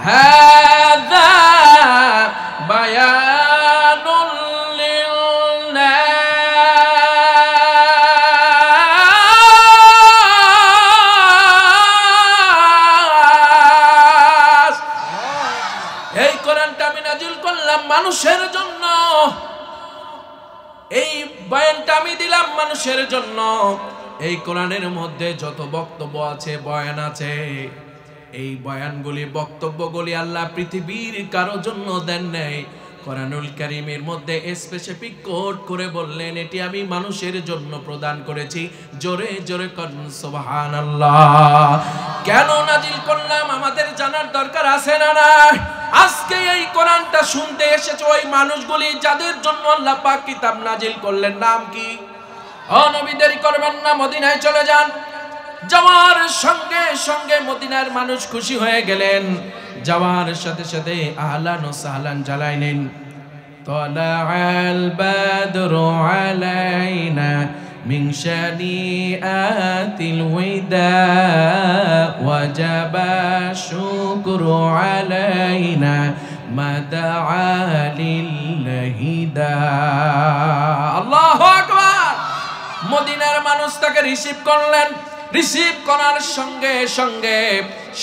হাযা বায়ানুল লিন্নাস। এই কোরআনটা আমি নাজিল করলাম মানুষের জন্য, এই বয়ানটা আমি দিলাম মানুষের জন্য। এই কোরআনের মধ্যে যত বক্তব্য আছে, বয়ান আছে, এই বয়ানগুলি, বক্তব্যগুলি আল্লাহ পৃথিবীর কারো জন্য দেন নাই। কোরআনুল কারীমের মধ্যে স্পেসিফিক কোড করে বললেন এটি আমি মানুষের জন্য প্রদান করেছি। জোরে জোরে করুন সুবহানাল্লাহ। কেন নাজিল করলাম আমাদের জানার দরকার আছে না নাই? আজকে এই কোরআনটা শুনতে এসেছে ওই মানুষগুলি যাদের জন্য আল্লাহ পাক কিতাব নাজিল করলেন। নাম কি? ও নবী দেরি করবেন না, মদিনায় চলে যান। যাওয়ার সঙ্গে সঙ্গে মদিনার মানুষ খুশি হয়ে গেলেন। যাওয়ার সাথে সাথে আহলান ও সাহলান জানাইলেন, তালাআল বাদরু আলাইনা মিন শানিআতিল ওয়াদা ওয়াজাবা শুকরু আলাইনা মাদাআ লিল্লাহিদা। আল্লাহু আকবার। মদিনার মানুষ তাকে রিসিভ করলেন। রিসিভ করার সঙ্গে সঙ্গে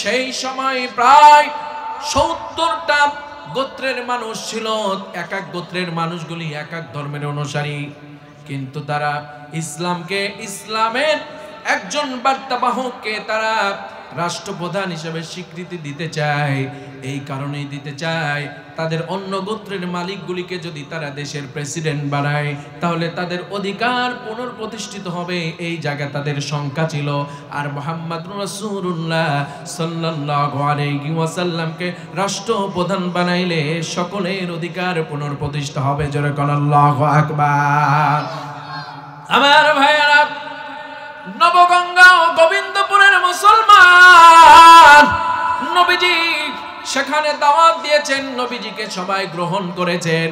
সেই সময় প্রায় 70টা গোত্রের মানুষ ছিল। এক এক গোত্রের মানুষগুলি এক এক ধর্মের অনুসারী, কিন্তু তারা ইসলামকে, ইসলামের একজন বার্তাবাহককে তারা রাষ্ট্রপ্রধান হিসেবে স্বীকৃতি দিতে চায়। এই কারণেই দিতে চায়, তাদের অন্য গোত্রের মালিকগুলিকে যদি তারা দেশের প্রেসিডেন্ট বানায় তাহলে তাদের অধিকার পুনর্প্রতিষ্ঠিত হবে। এই জায়গা তাদের শঙ্কা ছিল। আর মুহাম্মদুর রাসূলুল্লাহ সাল্লাল্লাহু আলাইহি ওয়াসাল্লামকে রাষ্ট্রপ্রধান বানাইলে সকলের অধিকার পুনর্প্রতিষ্ঠা হবে। জোরে বলেন আল্লাহু আকবার। আমার ভাইয়েরা, নবগঙ্গা ও গোবিন্দপুরের মুসলমান, নবীজি সেখানে দাওয়াত দিয়েছেন, নবীজিকে সবাই গ্রহণ করেছেন।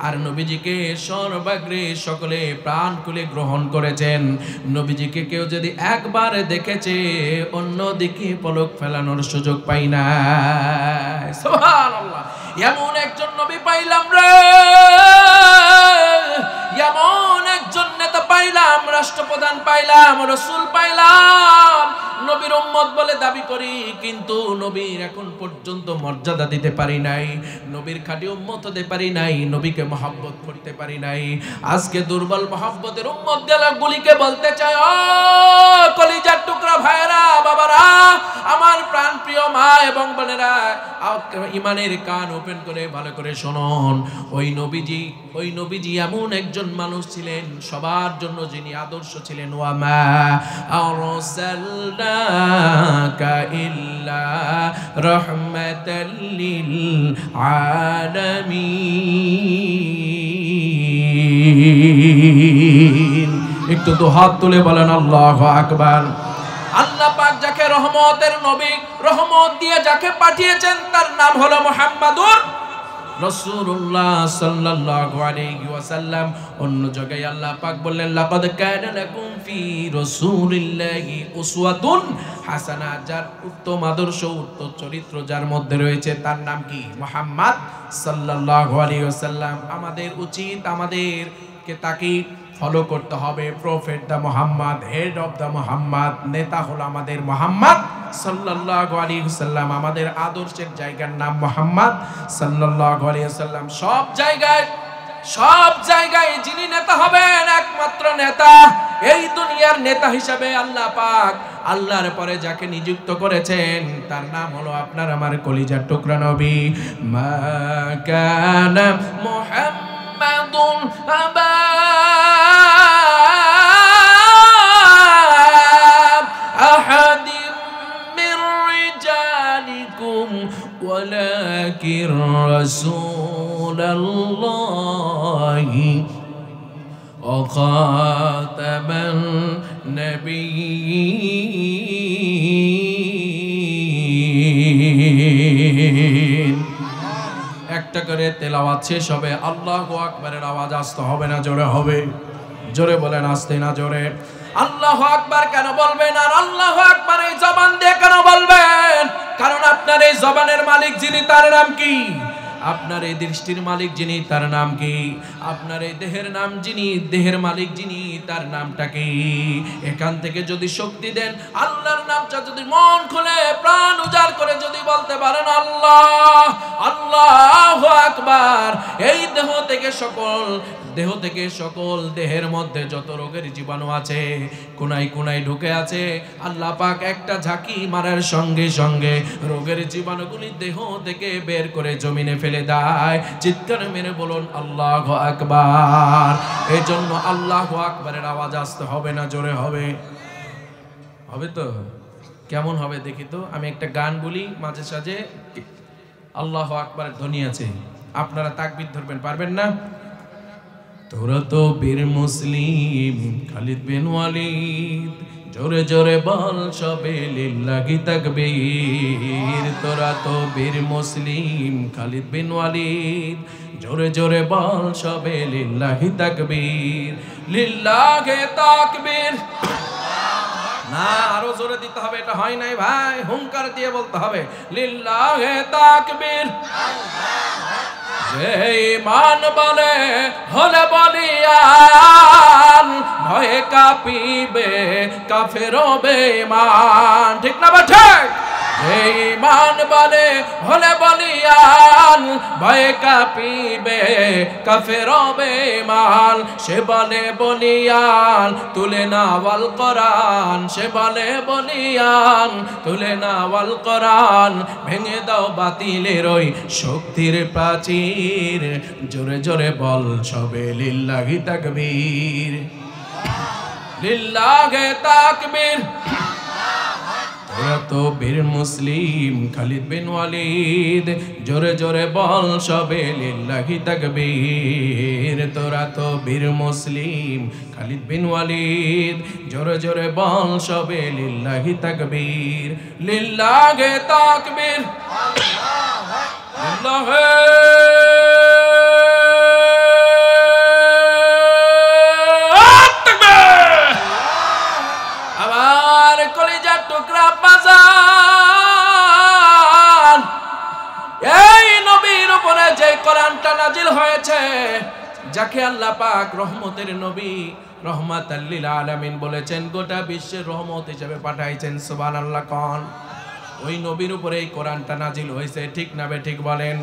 আর নবীজিকে সর্বাগ্রে সকলে প্রাণ খুলে গ্রহণ করেছেন। নবীজিকে কেউ যদি একবার দেখেছে অন্যদিকে পলক ফেলানোর সুযোগ পাই না। সুবহানাল্লাহ। এমন একজন নবী পাইলাম রে, এমন একজন নেতা পাইলাম, রাষ্ট্রপ্রধান পাইলাম, রাসূল পাইলাম। নবীর উম্মত বলে দাবি করি, কিন্তু নবীর এখন পর্যন্ত মর্যাদা দিতে পারি নাই, নবীর খাঁটি উম্মত হতে পারি নাই, নবীকে মহব্বত করতে পারি নাই। আজকে দুর্বল মহব্বতের উম্মত গুলিকে বলতে চাই, ও কলিজার টুকরা ভাইরা, বাবারা, আমার প্রাণ প্রিয় মা এবং বোনেরা, ইমানের কান ওপেন করে ভালো করে শুনুন। ওই নবীজি এমন একজন মানুষ ছিলেন সবার জন্য যিনি আদর্শ ছিলেন। ওয়ামা আরসালনাকা ইল্লা রাহমাতাল লিল আলামিন। একটু তো হাত তুলে বলেন আল্লাহু আকবার। আল্লাহ পাক যাকে রহমতের নবী, রহমত দিয়ে যাকে পাঠিয়েছেন তার নাম হলো মুহাম্মাদুর রাসূলুল্লাহ সাল্লাল্লাহু আলাইহি ওয়াসাল্লাম। অন্য জায়গায় আল্লাহ পাক বললেন, লাকাদ কানা লাকুম ফি রাসূলিল্লাহি উসওয়াতুন হাসানাহ। যার উত্তম আদর্শ, উত্তম চরিত্র যার মধ্যে রয়েছে তার নাম কি? মুহাম্মদ সাল্লাল্লাহু আলাইহি ওয়াসাল্লাম। আমাদের উচিত আমাদেরকে তাকে ফলো করতে হবে। Prophet the Muhammad, head of the Muhammad, নেতা হলো আমাদের মুহাম্মদ সাল্লাল্লাহু আলাইহি ওয়াসাল্লাম। আমাদের আদর্শের জায়গার নাম মুহাম্মদ সাল্লাল্লাহু আলাইহি ওয়াসাল্লাম। সব জায়গায় যিনি নেতা হবেন, একমাত্র নেতা, এই দুনিয়ার নেতা হিসাবে আল্লাহ পাক আল্লাহর পরে যাকে নিযুক্ত করেছেন তার নাম হলো আপনার আমার কলিজার টুকরা নবী। মা কানা মুহাম্মাদুন আবা আহাদিম মির রিজালিকুম ওয়ালাকিন রাসূলুল্লাহি ওয়া খাতামান নাবিয়্যিন। একটা করে তেলাওয়াত শেষ হবে, আল্লাহু আকবারের আওয়াজ আসতে হবে না জোরে হবে? জোরে বলেন, আসতে না জোরে? আল্লাহু আকবার কেন বলবেন? আর আল্লাহু আকবার এই জবান দিয়ে কেন বলবেন? কারণ আপনার এই জবানের মালিক যিনি, তার নাম কি? আপনার এই দৃষ্টির মালিক যিনি, তার নাম কি? আপনার এই দেহের নাম যিনি, দেহের মালিক যিনি, তার নামটা কি? এখান থেকে যদি শক্তি দেন, আল্লাহর নামটা যদি মন খুলে প্রাণ উজাড় করে যদি বলতে পারেন আল্লাহ, আল্লাহু আকবার, এই দেহ থেকে সকল দেহের মধ্যে যত রোগের জীবাণু আছে, কোনায় কোনায় ঢুকে আছে, আল্লাহ পাক একটা ঝাঁকি মারার সঙ্গে সঙ্গে রোগের জীবাণুগুলি দেহ থেকে বের করে জমিনে ফেলে দেয়। চিৎকার মেরে বলুন আল্লাহু আকবার। এই জন্য আল্লাহু আকবারের আওয়াজ আসতে হবে না জোরে হবে? হবে তো? কেমন হবে দেখি তো। আমি একটা গান বলি মাঝে সাঝে, আল্লাহু আকবারের ধ্বনি আছে, আপনারা তাকবীর ধরবেন, পারবেন না? তোরা তো বীর মুসলিম খালিদ বিন ওয়ালিদ, জোরে জোরে বল সবে লিল্লাহি তাকবীর। তোরা তো বীর মুসলিম খালিদ বিন ওয়ালিদ, জোরে জোরে বল সবে লিল্লাহি তাকবীর, লিল্লাহি তাকবীর। না, আরো জোরে দিতে হবে, এটা হয় নাই ভাই, হুঙ্কার দিয়ে বলতে হবে লিল্লাহি তাকবীর। যে ঈমান বলে হলে বলিয়ান, ভয়ে কাঁপিবে কাফের বেঈমান, ঠিক না ঠিক? যে ঈমান বলে হলে বলিয়ান, ভয়ে কাঁপিবে কাফের বেঈমান, সে বলে বলিয়ান তুলে নাওয়াল কোরআন, সে বলে বলিয়ান তুলে নাওয়াল কোরআন, ভেঙে দাও বাতিলের ওই শক্তির প্রাচীর, জোরে জোরে বল সবে লিল্লাহি তাকবীর, লিল্লাহি তাকবীর। তোরা তো বীর মুসলিম খালিদ বিন ওয়ালিদ, জোরে জোরে বল সবে লিল্লাহি তাকবীর। তোরা তো বীর মুসলিম খালিদ বিন ওয়ালিদ, জোরে জোরে বল সবে লিল্লাহি তাকবীর, লিল্লাহি তাকবীর, লিল্লাহি কোরআনটা নাজিল হয়েছে, যাকে আল্লাহ পাক রহমতের নবী, রহমাতাল লিল আলামিন বলেছেন, গোটা বিশ্বের রহমত হিসেবে পাঠাইছেন, সুবহানাল্লাহ কোন। ওই নবীর উপরে এই কোরআনটা নাজিল হয়েছে, ঠিক না বে ঠিক বলেন?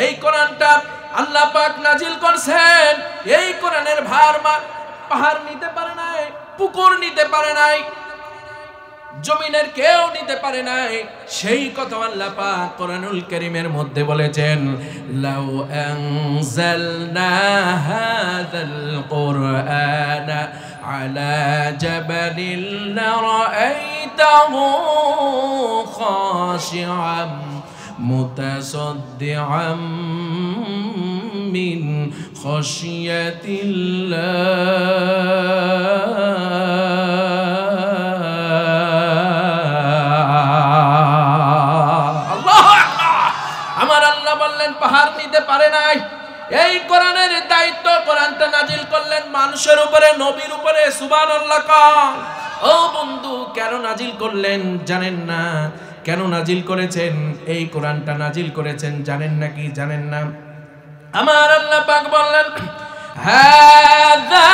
এই কোরআনটা আল্লাহ পাক নাজিল করছেন, এই কোরআনের ভার পাহাড় নিতে পারে নাই, পুকুর নিতে পারে নাই, জমিনের কেউ নিতে পারে নাই। সেই কথা আল্লাহ পাক কোরআনুল কারীমের মধ্যে বলেছেন, লাউ আনজালনা হাযাল কুরআনা আলা জাবালিন লারাআইতাহু খাশিআম মুতাসাদ্দিআম মিন খাশিয়াতিল্লাহ। পাহাড় নিতে পারে নাই। এই কোরআনের দায়িত্ব, কোরআনটা নাজিল করলেন মানুষের উপরে, নবীর উপরে, সুবহানাল্লাহ। ও বন্ধু, কেন নাজিল করলেন জানেন না? কেন নাজিল করেছেন? এই কোরআনটা নাজিল করেছেন জানেন নাকি? জানেন না? আমার আল্লাহ পাক বললেন, হাযা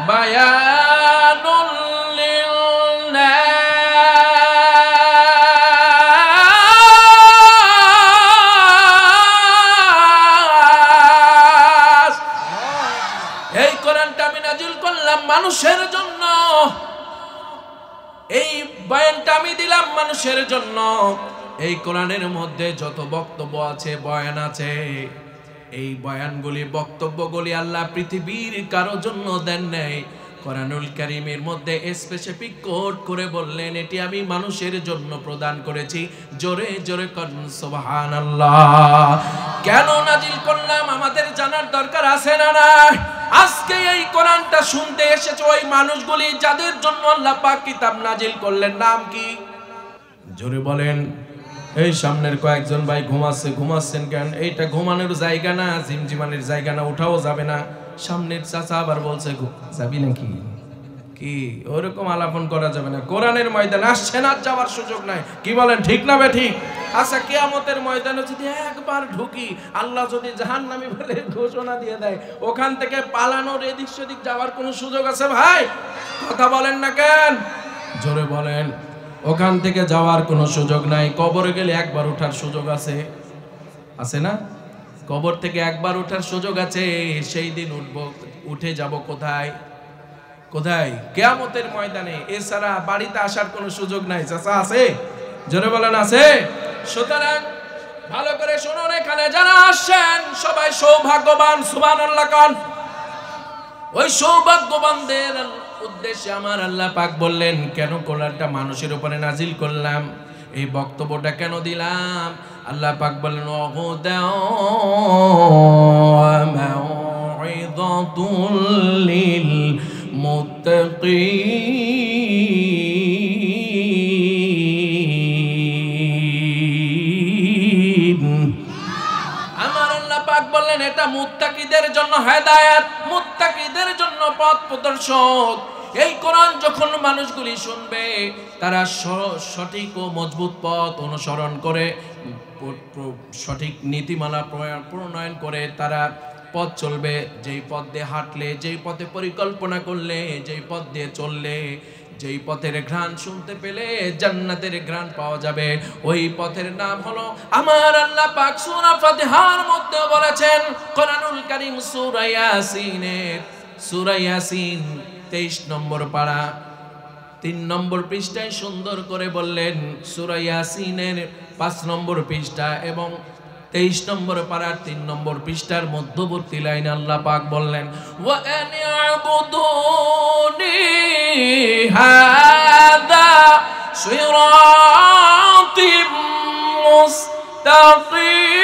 বায়ানুল লিন্নাস, মানুষের জন্য। এই বয়ানটা আমি দিলাম মানুষের জন্য। এই কোরআনের মধ্যে যত বক্তব্য আছে, বয়ান আছে, এই বয়ানগুলি, বক্তব্যগুলি আল্লাহ পৃথিবীর কারো জন্য দেন নাই। কোরআনুল কারীমের মধ্যে স্পেসিফিক কোড করে বললেন, এটি আমি মানুষের জন্য প্রদান করেছি। জোরে জোরে কোন সুবহানাল্লাহ। কেন নাজিল করলাম আমাদের জানার দরকার আছে না? না, আজকে এই কোরআনটা শুনতে এসেছে ওই মানুষগুলি যাদের জন্য আল্লাহ পাক কিতাব নাজিল করলেন। নাম কি? জোরে বলেন। এই সামনের কয়েকজন ভাই ঘুমাচ্ছেন কেন? এইটা ঘুমানোর জায়গা না, জিমজিমানের জায়গা না, উঠাও যাবে না। সামনের চাচা আবার বলছে যাবি নাকি? কি ওরকম আলাপন করা যাবে না। কোরআনের ময়দানে আসছেন আর যাওয়ার সুযোগ নাই। কি বলেন, ঠিক না ঠিক? আচ্ছা, কিয়ামতের ময়দানে যদি একবার ঢুকি, আল্লাহ যদি জাহান্নামী বলে ঘোষণা দিয়ে দেয়, ওখান থেকে পালানোর এদিক সেদিক যাওয়ার কোনো সুযোগ আছে ভাই? কথা বলেন না কেন? জোরে বলেন। ওখান থেকে যাওয়ার কোনো সুযোগ নাই। কবরে গেলে একবার ওঠার সুযোগ আছে, আছে না? কবর থেকে একবার ওঠার সুযোগ আছে। সেই দিন উঠবো, উঠে যাব কোথায়? কোথায়? কিয়ামতের ময়দানে। এছাড়া বাড়িতে আসার কোনো সুযোগ নাই। চাচা আছে? জোরে বলেন আছে? সুতরাং ভালো করে শুনুন, এখানে যারা আসছেন সবাই সৌভাগ্যবান। সুবহানাল্লাহ কোন? ওই সৌভাগ্যবানদের উদ্দেশ্যে আমার আল্লাহ পাক বললেন, কেন কোরআনটা মানুষের উপরে নাজিল করলাম, এই বক্তব্যটা কেন দিলাম? আল্লাহ পাক বললেন, মাউইযাতুল লিল মুত্তাকিন। আমার আল্লাহ পাক বললেন, এটা মুত্তাকিদের জন্য হেদায়েত, মুত্তাকিদের জন্য পথ প্রদর্শক। এই কোরআন যখন মানুষগুলি শুনবে, তারা সঠিক ও মজবুত পথ অনুসরণ করে, সঠিক নীতিমালা প্রণয়ন করে তারা পথ চলবে। যেই পথ দিয়ে হাঁটলে, যেই পথে পরিকল্পনা করলে, যেই পথ দিয়ে চললে, যেই পথের ঘ্রাণ শুনতে পেলে জান্নাতের ঘ্রাণ পাওয়া যাবে, ওই পথের নাম হলো আমার আল্লাহ পাক সূরা ফাতিহার মধ্যে বলেছেন। কোরআনুল কারীম সূরা ইয়াসিন 23 নম্বর পারা 3 নম্বর পৃষ্ঠায় সুন্দর করে বললেন। সূরা ইয়াসিনের 5 নম্বর পৃষ্ঠা এবং 23 নম্বর পারার 3 নম্বর পৃষ্ঠার মধ্যবর্তী লাইনে আল্লাহ পাক বললেন, ওয়া আনি'বুদুনি হাদা সিরাতিম মুস্তাকিম।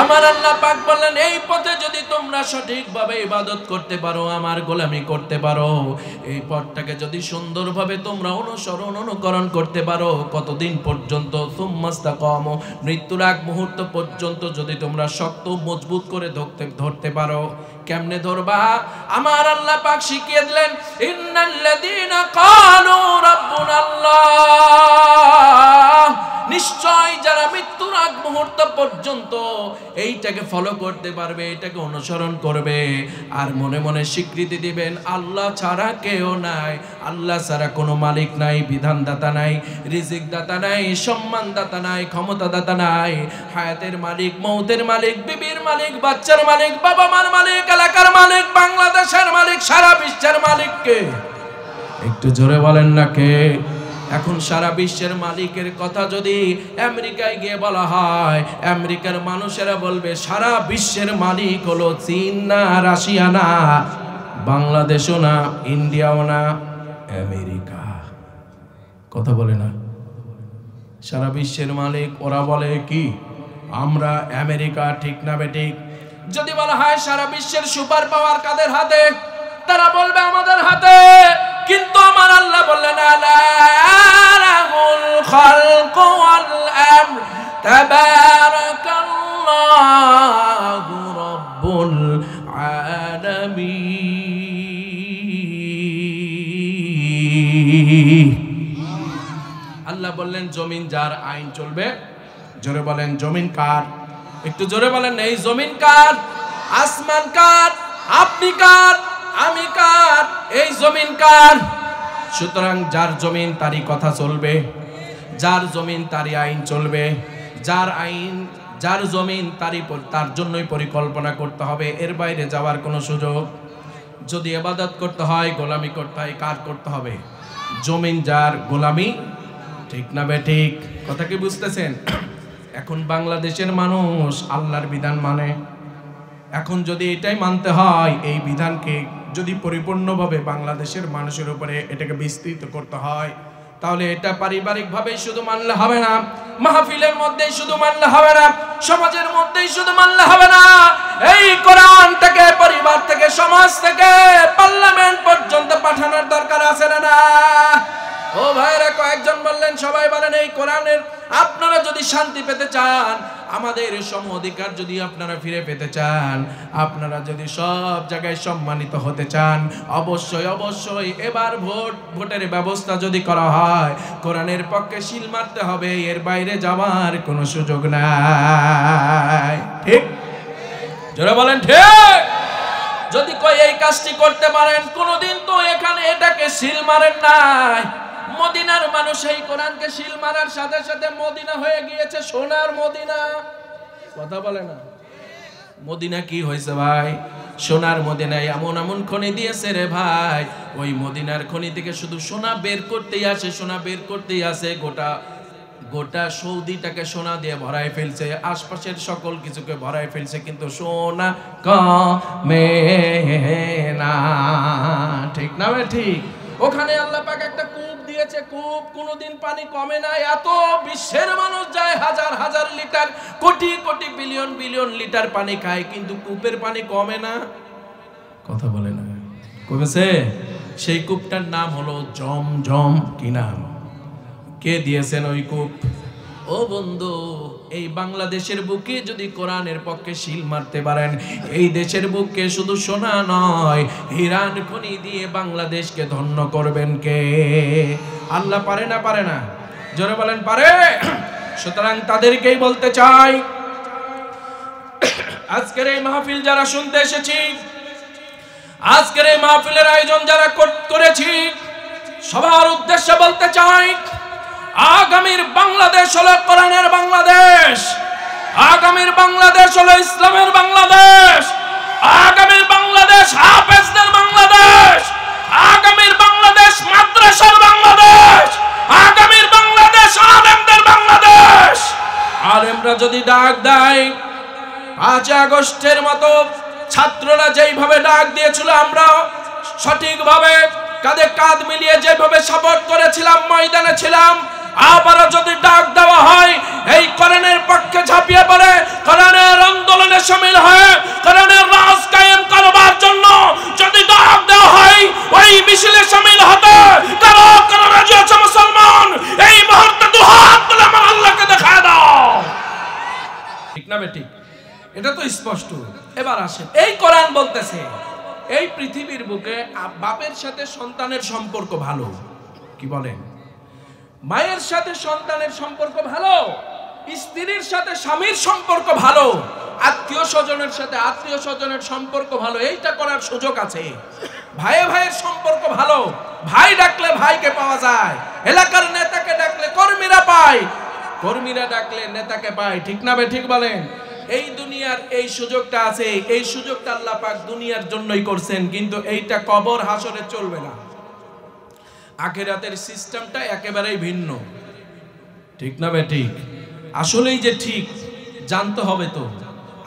আমার আল্লাহ পাক বললেন, এই পথে যদি তোমরা সঠিকভাবে ইবাদত করতে পারো, আমার গোলামি করতে পারো, এই পথটাকে যদি সুন্দরভাবে তোমরা অনুকরণ করতে পারো, কতদিন পর্যন্ত? সুম্মাস্তাকামু, মৃত্যুর আগ মুহূর্ত পর্যন্ত যদি তোমরা শক্ত মজবুত করে ধরতে পারো। কেমনে ধরবা? আমার আল্লাহ পাক শিখিয়ে দিলেন, ইন্নাল্লাযীনা ক্বালু রাব্বুনাল্লাহ, নিশ্চয় যারা মৃত্যুর আগ মুহূর্ত পর্যন্ত এইটাকে ফলো করতে পারবে, এটাকে অনুসরণ করবে, আর মনে মনে স্বীকৃতি দিবেন আল্লাহ ছাড়া কেউ নাই, আল্লাহ ছাড়া কোনো মালিক নাই, বিধানদাতা নাই, রিজিক দাতা নাই, সম্মান দাতা নাই, ক্ষমতা দাতা নাই, হায়াতের মালিক, মৌতের মালিক, বিবির মালিক, বাচ্চার মালিক, বাবা মার মালিক, এলাকার মালিক, বাংলাদেশের মালিক, সারা বিশ্বের মালিক কে? একটু জোরে বলেন না কে? এখন সারা বিশ্বের মালিকের কথা যদি আমেরিকায় গিয়ে বলা হয়, আমেরিকার মানুষেরা বলবে সারা বিশ্বের মালিক হলো চীন না, রাশিয়া না, বাংলাদেশও না, ইন্ডিয়াও না, আমেরিকা। কথা বলে না? সারা বিশ্বের মালিক ওরা বলে কি? আমরা আমেরিকা। ঠিক না বেঠিক? যদি বলা হয় সারা বিশ্বের সুপার পাওয়ার কাদের হাতে, তারা বলবে আমাদের হাতে। কিন্তু আমার আল্লাহ বললেন, আলা লাহুল খালকু ওয়াল আমর তাবারাকাল্লাহু রাব্বুল আলামিন। আল্লাহ বললেন জমিন যার, আইন চলবে। জোরে বলেন জমিন কার? একটু জোরে বলেন, এই জমিন কার? আসমান কার? আপনি কার? আমি কার? এই জমিন কার? সুতরাং যার জমিন তারই কথা চলবে, যার জমিন তারই আইন চলবে, যার আইন, যার জমিন তার জন্যই পরিকল্পনা করতে হবে। এর বাইরে যাওয়ার কোনো সুযোগ। যদি ইবাদত করতে হয়, গোলামি করতে হয়, কার করতে হবে? জমিন যার, গোলামি। ঠিক না বেঠিক? কথা কি বুঝতেছেন? এখন বাংলাদেশের মানুষ আল্লাহর বিধান মানে। এখন যদি এটাই মানতে হয়, এই বিধানকে যদি পরিপূর্ণভাবে বাংলাদেশের মানুষের উপরে এটাকে বিস্তৃত করতে হয়, তাহলে এটা পারিবারিকভাবে শুধু মানলে হবে না, মাহফিলের মধ্যেই শুধু মানলে হবে না, সমাজের মধ্যেই শুধু মানলে হবে না। এই কোরআনটাকে পরিবার থেকে, সমাজ থেকে পার্লামেন্ট পর্যন্ত পাঠানোর দরকার আছে না? ও ভাইরা, কয়েকজন বললেন, সবাই বলেন এই কোরআনের আপনারা যদি শান্তি পেতে চান, আমাদের সম অধিকার যদি আপনারা ফিরে পেতে চান, আপনারা যদি সব জায়গায় সম্মানিত হতে চান, অবশ্যই অবশ্যই এবার ভোটের ব্যবস্থা যদি করা হয়, কোরআনের পক্ষে শিল মারতে হবে, এর বাইরে যাওয়ার কোনো সুযোগ নাই। ঠিক? যারা বলেন ঠিক। যদি কই এই কাজটি করতে পারেন, কোনোদিন তো এখানে এটাকে শিল মারেন নাই। মদিনার মানুষ এই কোরআনকে শিল মারার সাথে সাথে মদিনা হয়ে গিয়েছে সোনার মদিনা। কথা বলে না? মদিনা কি হয়েছে ভাই? সোনার মদিনায় এমন এমন খনি দিয়েছে রে ভাই, ওই মদিনার খনি থেকে শুধু সোনা বের করতেই আসে, সোনা বের করতেই আসে। গোটা সৌদিটাকে সোনা দিয়ে ভরায় ফেলছে, আশপাশের সকল কিছুকে ভরায় ফেলছে, কিন্তু সোনা কমে না। ঠিক না? ঠিক। ওখানে আল্লাহ পাক একটা কূপ দিয়েছে, কূপ কোনোদিন পানি কমে না। এত বিশ্বের মানুষ যায়, হাজার হাজার litre, crore crore billion billion litre পানি খায়, কিন্তু কূপের পানি কমে না। কথা বলে না? কমেছে। সেই কূপটার নাম হলো জমজম। কি নাম? কে দিয়েছেন ওই কূপ? ও বন্ধু, এই বাংলাদেশের বুকে যদি কোরআনের পক্ষে শিল মারতে পারেন, এই দেশের বুকে শুধু সোনা নয়, হীরার খনি দিয়ে বাংলাদেশকে ধন্য করবেন কে? আল্লাহ পারে না? পারে না? জোরে বলেন পারে। সুতরাং তাদেরকেই বলতে চাই, আজকের এই মাহফিল যারা শুনতে এসেছি, আজকের এই মাহফিলের আয়োজন যারা করেছি, সবার উদ্দেশ্যে বলতে চাই, আগামীর বাংলাদেশ হলো কোরআনের বাংলাদেশ, আগামীর বাংলাদেশ হলো ইসলামের বাংলাদেশ, আগামীর বাংলাদেশ হাফেজদের বাংলাদেশ, আগামীর বাংলাদেশ মাদ্রাসার বাংলাদেশ, আগামীর বাংলাদেশ আলেমদের বাংলাদেশ। আলেমরা যদি ডাক দেয়, 5 আগস্টের মতো ছাত্ররা যেইভাবে ডাক দিয়েছিল, আমরা সঠিকভাবে কাঁধে কাঁধ মিলিয়ে যেভাবে সাপোর্ট করেছিলাম, ময়দানে ছিলাম, আবারও যদি ডাক দেওয়া হয়, এই কোরআনের পক্ষে ঝাঁপিয়ে পড়ে কোরআনের আন্দোলনে শামিল হয়ে কোরআনের রাজ কায়েম করবার জন্য যদি ডাক দেওয়া হয়, ওই মিছিলে শামিল হতে কারা কারা রাজি আছে মুসলমান? এই মুহূর্তে দুহাত তুলে আমার আল্লাহকে দেখায় দাও। ঠিক না বেঠিক? এটা তো স্পষ্ট। এবার আসেন, এই কোরআন বলতেছে এই পৃথিবীর বুকে বাপের সাথে সন্তানের সম্পর্ক ভালো। কি বলেন? মায়ের সাথে সন্তানের সম্পর্ক ভালো, স্ত্রীর সাথে স্বামীর সম্পর্ক ভালো, আত্মীয় স্বজনের সাথে আত্মীয় স্বজনের সম্পর্ক ভালো, এইটা করার সুযোগ আছে। ভাইয়ে ভাইয়ের সম্পর্ক ভালো, ভাই ডাকলে ভাইকে পাওয়া যায়, এলাকার নেতাকে ডাকলে কর্মীরা পায়, কর্মীরা ডাকলে নেতাকে পায়। ঠিক না ঠিক বলেন? এই দুনিয়ার এই সুযোগটা আছে, এই সুযোগটা আল্লাহ পাক দুনিয়ার জন্যই করছেন, কিন্তু এইটা কবর হাসরে চলবে না। আখিরাতের সিস্টেমটা একেবারেই ভিন্ন। ঠিক না ঠিক? আসলেই যে ঠিক জানতে হবে তো।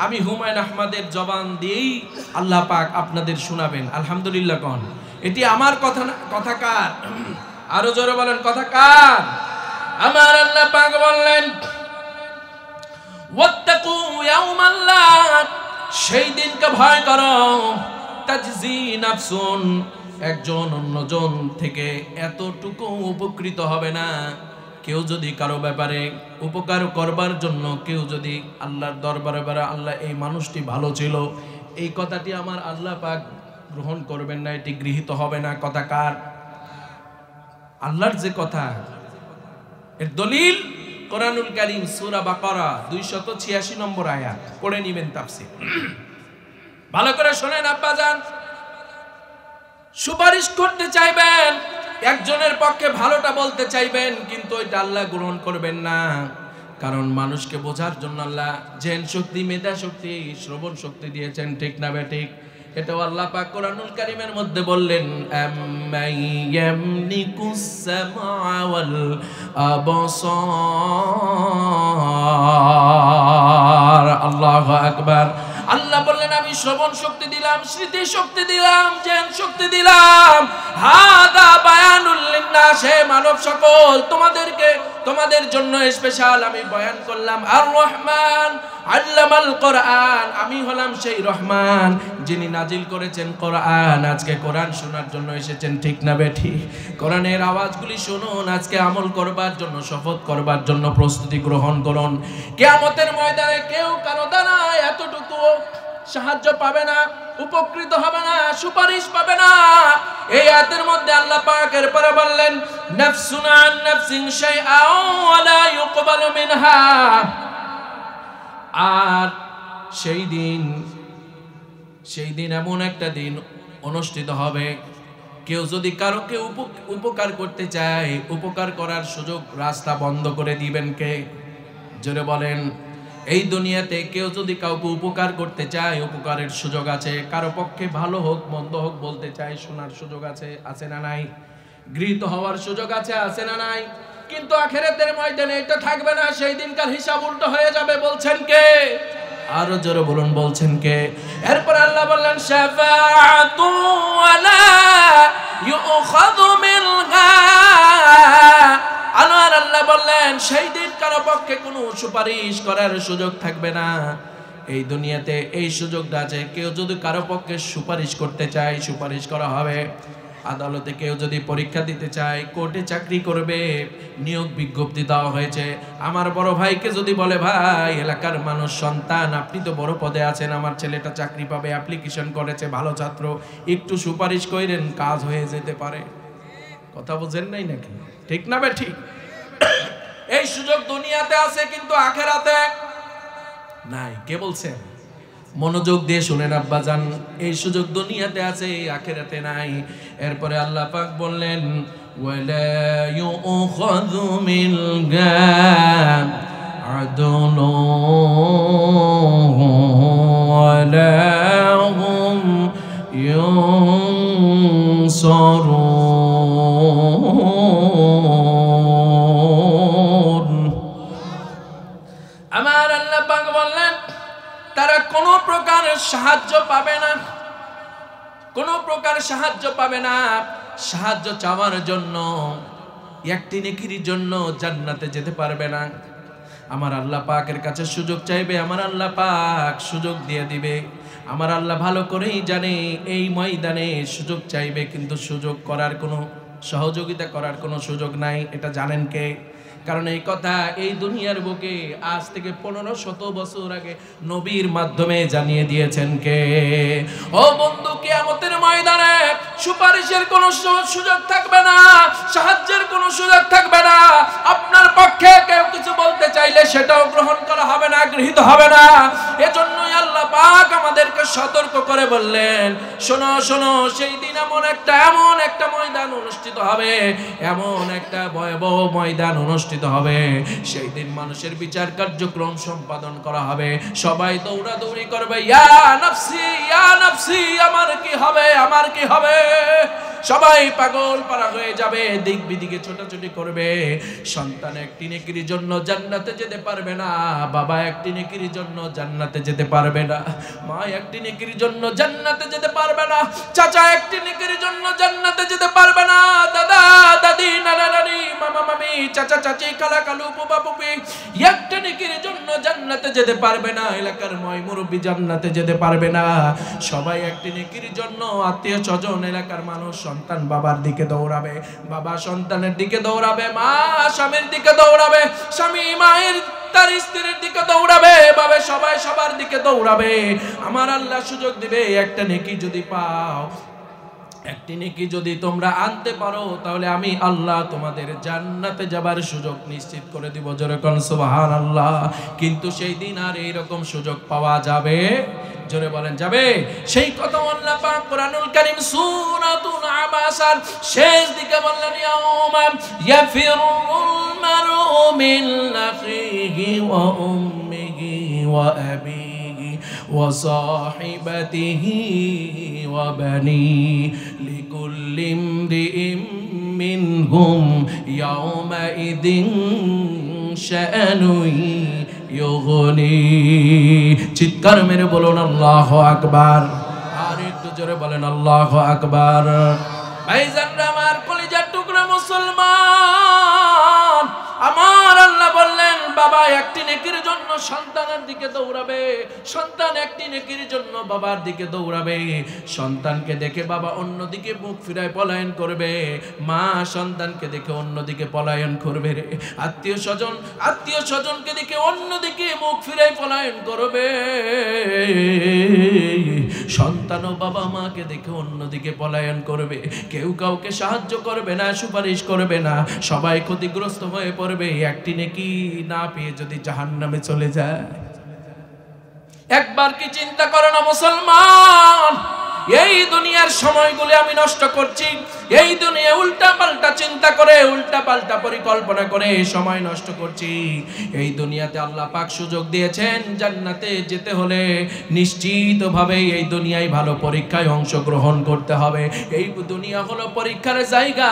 আমি হুমায়ুন আহমদের জবান দিয়েই আল্লাহ পাক আপনাদের শোনাবেন। আলহামদুলিল্লাহ কোন? এটি আমার কথা না, কথা কার? আরো জোরে বলেন, কথা কার? আমার আল্লাহ পাক বললেন, ওয়াত্তাকু ইয়াওমান লা, সেই দিনকে ভয় করো, তাজজি নাফসুন, একজন অন্যজন থেকে এতটুকু উপকৃত হবে না। কেউ যদি কারো ব্যাপারে উপকার করবার জন্য কেউ যদি আল্লাহর দরবারে বলে, আল্লাহ এই মানুষটি ভালো ছিল, এই কথাটি আমার আল্লাহ পাক গ্রহণ করবেন না, এটি গৃহীত হবে না। কথা কার? আল্লাহর যে কথা, এর দলিল কোরআনুল কারীম সূরা বাকারা 286 নম্বর আয়াত পড়ে নেবেন তাফসীর। ভালো করে শুনেন আব্বাজান। সুপারিশ করতে চাইবেন, একজনের পক্ষে ভালোটা বলতে চাইবেন, কিন্তু ওইটা আল্লাহ গ্রহণ করবেন না। কারণ মানুষকে বোঝার জন্য আল্লাহ জেন শক্তি, মেধা শক্তি, শ্রবণ শক্তি দিয়েছেন। ঠিক না বেঠিক? এটাও আল্লাহ পাক কোরআনুল কারীমের মধ্যে বললেন, আম্মাইয়ামলিকুস সামআ ওয়াল আবসার। আল্লাহু আকবার। আল্লাহ বললেন, আমি শ্রবণ শক্তি দিলাম, স্মৃতি শক্তি দিলাম, জ্ঞান শক্তি দিলাম। হাদা বায়ানুল লিন্নাস হে মানব সকল, তোমাদের জন্য স্পেশাল আমি বয়ান করলাম। আর রহমান আল্লামাল কোরআন, আমি হলাম সেই রহমান যিনি নাজিল করেছেন কোরআন। আজকে কোরআন শোনার জন্য এসেছেন, ঠিক না বেঠি? কোরআনের আওয়াজগুলি শুনুন, আজকে আমল করবার জন্য, শপথ করবার জন্য প্রস্তুতি গ্রহণ করুন। কিয়ামতের ময়দানে কেউ কারো দ্বারা এতটুকু সাহায্য পাবে না, উপকৃত হবে না, সুপারিশ পাবে না। এই আয়াতের মধ্যে আল্লাহ পাক এরপরে বললেন, নাফসুন আন নাফসিন শাইআ ওয়া লা ইউকবালু মিনহা। আর সেই দিন এমন একটা দিন অনুষ্ঠিত হবে, কেউ যদি কারোকে উপকার করতে চায়, উপকার করার সুযোগ রাস্তা বন্ধ করে দিবেন কে? জোরে বলেন। এই দুনিয়াতে কেউ যদি কাউকে উপকার করতে চায়, উপকারের সুযোগ আছে। কারো পক্ষে ভালো হোক মন্দ হোক বলতে চায়, শোনার সুযোগ আছে না নাই? গৃহীত হওয়ার সুযোগ আছে না নাই? কিন্তু আখিরাতের ময়দানে এটা থাকবে না, সেই দিনকার হিসাব উল্টো হয়ে যাবে। বলছেন কে? আরো জোরে বলুন, বলছেন কে? এরপর আল্লাহ বললেন, শাফাআতু ওয়ালা ইউখাযু মিনহা। আল্লাহ বললেন, সেই দিন কারো পক্ষে কোনো সুপারিশ করার সুযোগ থাকবে না। এই দুনিয়াতে এই সুযোগটা আছে, কেউ যদি কারো পক্ষে সুপারিশ করতে চায়, সুপারিশ করা হবে। আদালতে কেউ যদি পরীক্ষা দিতে চায়, কোর্টে চাকরি করবে, নিয়োগ বিজ্ঞপ্তি দেওয়া হয়েছে। আমার বড় ভাইকে যদি বলে, ভাই এলাকার মানুষ সন্তান, আপনি তো বড় পদে আছেন, আমার ছেলেটা চাকরি পাবে, অ্যাপ্লিকেশন করেছে, ভালো ছাত্র, একটু সুপারিশ করেন, কাজ হয়ে যেতে পারে। কথা বুঝেন নাই নাকি? ঠিক না বে ঠিক? এই সুযোগ দুনিয়াতে আছে, কিন্তু আখিরাতে নাই। কে বলছে? মনোযোগ দিয়ে শুনেন আব্বাজান, এই সুযোগ দুনিয়াতে আছে, আখিরাতে নাই। এরপরে আল্লাহ পাক বললেন, ওয়ালা ইউখাযু মিনহা আদলু ওয়ালা হুম ইউনসারুন। আমার আল্লাহ পাক বললেন, তারা কোনো প্রকার সাহায্য পাবে না, কোনো প্রকার সাহায্য পাবে না। সাহায্য চাওয়ার জন্য, একটি নেকির জন্য জান্নাতে যেতে পারবে না। আমার আল্লাহ পাকের কাছে সুযোগ চাইবে, আমার আল্লাহ পাক সুযোগ দিয়ে দিবে। আমার আল্লাহ ভালো করেই জানে এই ময়দানে সুযোগ চাইবে, কিন্তু সুযোগ করার কোনো, সহযোগিতা করার কোনো সুযোগ নাই। এটা জানেন কে? কারণ এই কথা এই দুনিয়ার বুকে আজ থেকে 1500 বছর আগে নবীর মাধ্যমে জানিয়ে দিয়েছেন কে? ও বন্ধু, কিয়ামতের ময়দানে সুপারিশের কোনো সুযোগ থাকবে না, সাহায্যের কোনো সুযোগ থাকবে না। আপনার পক্ষে কেউ কিছু বলতে চাইলে সেটাও গ্রহণ করা হবে না, গৃহীত হবে না। এজন্যই আল্লাহ পাক আমাদেরকে সতর্ক করে বললেন, শোনো শোনো, সেই দিন এমন একটা ময়দান অনুষ্ঠিত হবে, এমন একটা ভয়াবহ ময়দান অনুষ্ঠিত হবে। সেই দিন মানুষের বিচার কার্যক্রম সম্পাদন করা হবে। সবাই দৌড়াদৌড়ি করবে, ইয়া নাফসি ইয়া নাফসি, আমার কি হবে, আমার কি হবে। সবাই পাগল পারা হয়ে যাবে, দিক বিদিকে ছোটাছুটি করবে। সন্তান একটি নেকির জন্য জান্নাতে যেতে পারবে না, বাবা একটি নেকির জন্য জান্নাতে যেতে পারবে না, মা একটি নেকির জন্য জান্নাতে যেতে পারবে না, চাচা একটি নেকির জন্য জান্নাতে যেতে পারবে না, দাদা দাদি নানা নানি মামা মামি চাচা চাচি খালা খালু ফুফা ফুফি একটি নেকির জন্য জান্নাতে যেতে পারবে না, এলাকার ময় মুরব্বি জান্নাতে যেতে পারবে না। সবাই একটি নেকির জন্য, আত্মীয় স্বজন এলাকার মানুষ, সন্তান বাবার দিকে দৌড়াবে, বাবা সন্তানের দিকে দৌড়াবে, মা স্বামীর দিকে দৌড়াবে, স্বামী মায়ের তার স্ত্রীর দিকে দৌড়াবে, বাবা সবাই সবার দিকে দৌড়াবে। আমার আল্লাহ সুযোগ দিবে, একটা নেকি যদি পাও, একটি নেকি যদি তোমরা আনতে পারো, তাহলে আমি আল্লাহ তোমাদের জান্নাতে যাবার সুযোগ নিশ্চিত করে দিব। জোরে কোন সুবহানাল্লাহ। কিন্তু সেই দিন আর এইরকম সুযোগ পাওয়া যাবে? জোরে বলেন, যাবে? সেই কথা আল্লাহ পাক কোরআনুল কারীম সূরাতুল আবাসার শেষ দিকে বললেন, ইয়াউমা ইয়াফিরুল মারউ মিন আখিহি ওয়া উম্মিহি ওয়া আবিহি ওয়া সাহিবাতিহি ওয়া বানি লিকুল্লি ইমরিইম মিনহুম ইয়াউমাইদিন শাআনুন ইউগনি। চিৎকার মেরে বলুন আল্লাহু আকবার। আর একটু জোরে বলেন আল্লাহু আকবার। ভাইজানরা আমার, কলিজার টুকরা মুসলমান, একটি নেকির জন্য সন্তানের দিকে দৌড়াবে, সন্তান একটি নেকির জন্য বাবার দিকে দৌড়াবে, সন্তানকে দেখে বাবা অন্যদিকে মুখ ফিরায় পলায়ন করবে, মা সন্তানকে দেখে অন্যদিকে পলায়ন করবে রে। আত্মীয় স্বজনকে দেখে অন্যদিকে মুখ ফিরায় পলায়ন করবে, সন্তানও বাবা মাকে দেখে অন্যদিকে পলায়ন করবে। কেউ কাউকে সাহায্য করবে না, সুপারিশ করবে না, সবাই ক্ষতিগ্রস্ত হয়ে পড়বে। একটি নেকি না পেয়ে যদি জাহান্নামে চলে যায়। একবার কি চিন্তা করো না মুসলমান, এই দুনিয়ার সময়গুলি আমি নষ্ট করছি, এই দুনিয়া উল্টা পাল্টা চিন্তা করে, উল্টা পাল্টা পরিকল্পনা করে সময় নষ্ট করছি। এই দুনিয়াতে আল্লাহ পাক সুযোগ দিয়েছেন জান্নাতে যেতে হলে নিশ্চিতভাবে এই দুনিয়ায় ভালো পরীক্ষায় অংশগ্রহণ করতে হবে। এই দুনিয়া হলো পরীক্ষার জায়গা,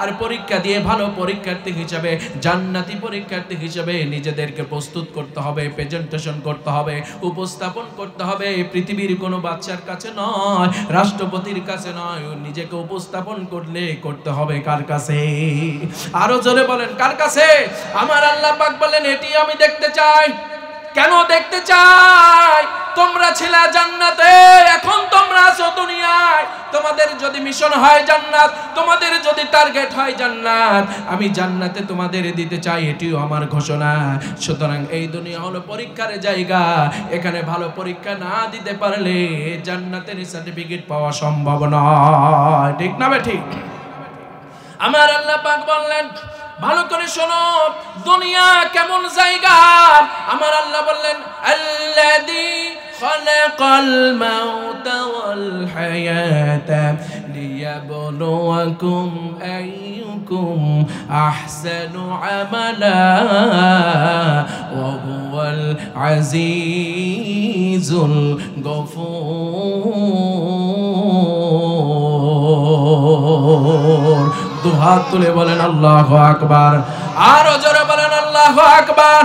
আর পরীক্ষা দিয়ে ভালো পরীক্ষার্থী হিসেবে, জান্নাতি পরীক্ষার্থী হিসেবে নিজেদেরকে প্রস্তুত করতে হবে, প্রেজেন্টেশন করতে হবে, উপস্থাপন করতে হবে। পৃথিবীর কোনো বাচ্চার কাছে নয়, রাষ্ট্রপতির কাছে নয়, নিজেকে উপস্থাপন করতে হবে কার কাছে? আরো জোরে বলেন কার কাছে? আমার আল্লাহ পাক বলেন এটি আমি দেখতে চাই। কেন দেখতে চাই? তোমরা ছিলে জান্নাতে, এখন তোমরা আছো দুনিয়ায়। তোমাদের যদি মিশন হয় জান্নাত, তোমাদের যদি টার্গেট হয় জান্নাত, আমি জান্নাতে তোমাদের দিতে চাই, এটিও আমার ঘোষণা। সুতরাং এই দুনিয়া হলো পরীক্ষার জায়গা, এখানে ভালো পরীক্ষা না দিতে পারলে জান্নাতের সার্টিফিকেট পাওয়া সম্ভব নয়। ঠিক না বে ঠিক? আমার আল্লাহ পাক বললেন ভালো করে শোনো, দুনিয়া কেমন জায়গা। আমার আল্লাহ বললেন আল্লাযী খালাকাল মাউতা ওয়াল হায়াতা লিয়াবলুয়াকুম আইয়ুকুম আহসানু আমালা ওয়া হুয়াল আজিজুল গফুর। দুহাত তুলে বলেন আল্লাহু আকবার, আরো জোরে বলেন আল্লাহু আকবার।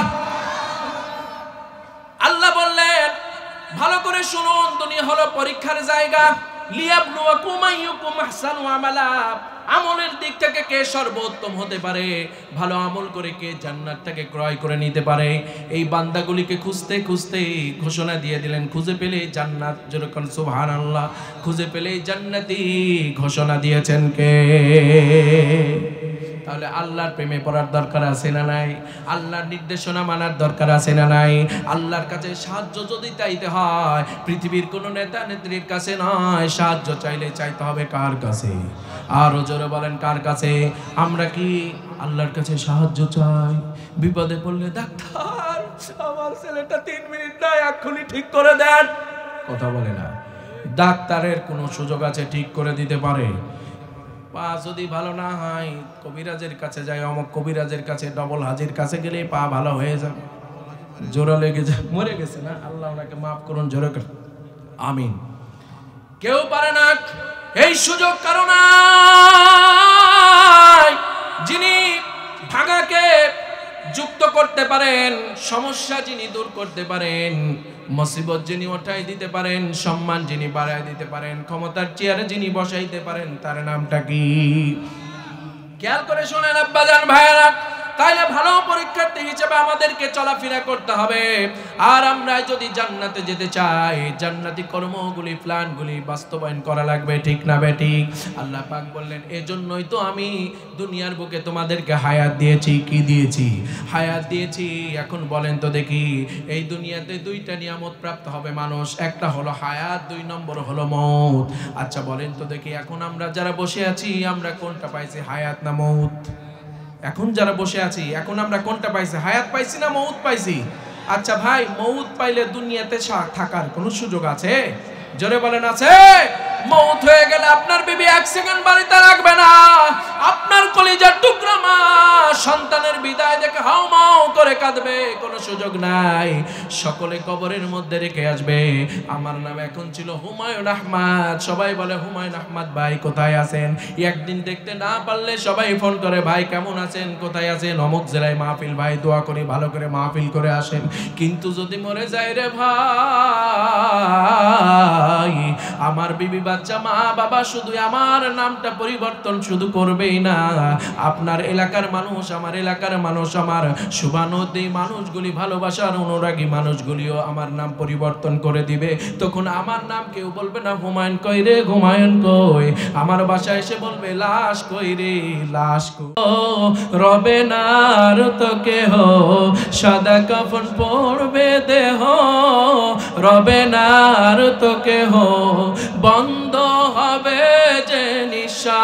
আল্লাহ বললেন ভালো করে শুনুন, দুনিয়া হলো পরীক্ষার জায়গা। লিয়াবলুয়াকুম আইয়ুকুম আহসানু আমালা, আমলের দিক থেকে কে সর্বোত্তম হতে পারে, ভালো আমল করে কে জান্নাতটাকে ক্রয় করে নিতে পারে। এই বান্দাগুলিকে খুঁজতে খুঁজতে ঘোষণা দিয়ে দিলেন, খুঁজে পেলে জান্নাত, যেরকম সুবহানাল্লাহ, খুঁজে পেলে জান্নাতি ঘোষণা দিয়েছেন কে? তাহলে আল্লাহর প্রেমে পড়ার দরকার আছে না নাই? আল্লাহর নির্দেশনা মানার দরকার আছে না নাই? আল্লাহর কাছে সাহায্য যদি চাইতে হয় পৃথিবীর কোনো নেতা নেত্রীর কাছে নয়, সাহায্য চাইলে চাইতে হবে কার কাছে? আরো জোরে বলেন কার কাছে? আমরা কি আল্লাহর কাছে সাহায্য চাই? বিপদে পড়লে ডাক্তার আমার ছেলেটা 3 মিনিট নাই, এক্ষুনি ঠিক করে দেন, কথা বলে না। ডাক্তারের কোনো সুযোগ আছে ঠিক করে দিতে পারে? পা যদি ভালো না হয় কবিরাজের কাছে যায়, অমুক কবিরাজের কাছে, ডবল হাজির কাছে গেলে পা ভালো হয়ে যাবে। জোড়া লেগে যায়, মরে গেছে না, আল্লাহ ওনাকে মাফ করুন, জোরে আমিন। কেউ পারে না, এই সুযোগ কারো নাই। যিনি ভাগাকে যুক্ত করতে পারেন, সমস্যা যিনি দূর করতে পারেন, মুসিবত যিনি ওঠাই দিতে পারেন, সম্মান যিনি বাড়ায় দিতে পারেন, ক্ষমতার চেয়ারে যিনি বসাইতে পারেন, তার নামটা কি? খেয়াল করে শোনেন আব্বাজান ভাইয়েরা, তাইলে ভালো পরীক্ষার্থী হিসেবে আমাদেরকে চলাফেরা করতে হবে। আর আমরা যদি জান্নাতে যেতে চাই, জান্নাতি কর্মগুলি, প্ল্যানগুলি বাস্তবায়ন করা লাগবে। ঠিক না বেঠিক? আল্লাহ পাক বললেন এজন্যই তো আমি দুনিয়ার বুকে তোমাদেরকে হায়াত দিয়েছি। কি দিয়েছি? হায়াত দিয়েছি। এখন বলেন তো দেখি, এই দুনিয়াতে 2টা নিয়ামত প্রাপ্ত হবে মানুষ, একটা হলো হায়াত, 2 নম্বর হলো মউত। আচ্ছা বলেন তো দেখি, এখন আমরা যারা বসে আছি আমরা কোনটা পাইছি, হায়াত না মউত? এখন যারা বসে আছি এখন আমরা কোনটা পাইছি, হায়াত পাইছি না মউত পাইছি? আচ্ছা ভাই, মউত পাইলে দুনিয়াতে থাকার কোনো সুযোগ আছে? জোরে বলেন আছে? মউত হয়ে গেলে আপনার বিবি 1 সেকেন্ড বাড়িতে রাখবে না, আপনার কলিজার টুকরা মা সন্তানের বিদায় দেখে হাউমাউ করে কাঁদবে, কোনো সুযোগ নাই। সকলে কবরের মধ্যে রেখে আসবে। আমার নাম এখন ছিল হুমায়ুন আহমদ, সবাই বলে হুমায়ুন আহমদ ভাই কোথায় আছেন? একদিন দেখতে না পারলে সবাই ফোন করে, ভাই কেমন আছেন, কোথায় আছেন? অমুক জেলায় মাহফিল, ভাই দোয়া করি ভালো করে মাহফিল করে আসেন। কিন্তু যদি মরে যায় রে ভাই, আমার বিবি বাচ্চা মা বাবা শুধু আমার নামটা পরিবর্তন শুধু করবেই না, আপনার এলাকার মানুষ, আমার এলাকার মানুষ, আমার এই মানুষগুলি ভালোবাসার অনুরাগী মানুষগুলিও আমার নাম পরিবর্তন করে দিবে। তখন আমার নাম কেউ বলবে না হুমায়ুন কই রে, হুমায়ুন কই। আমার বাসায় এসে বলবে লাশ কই রে, লাশ কই। রবে না আর তো কেহ, সাদা কাফন পরবে দেহ। রবে না আর তো কেহ, বন্ধ হবে যে নিঃশ্বাস।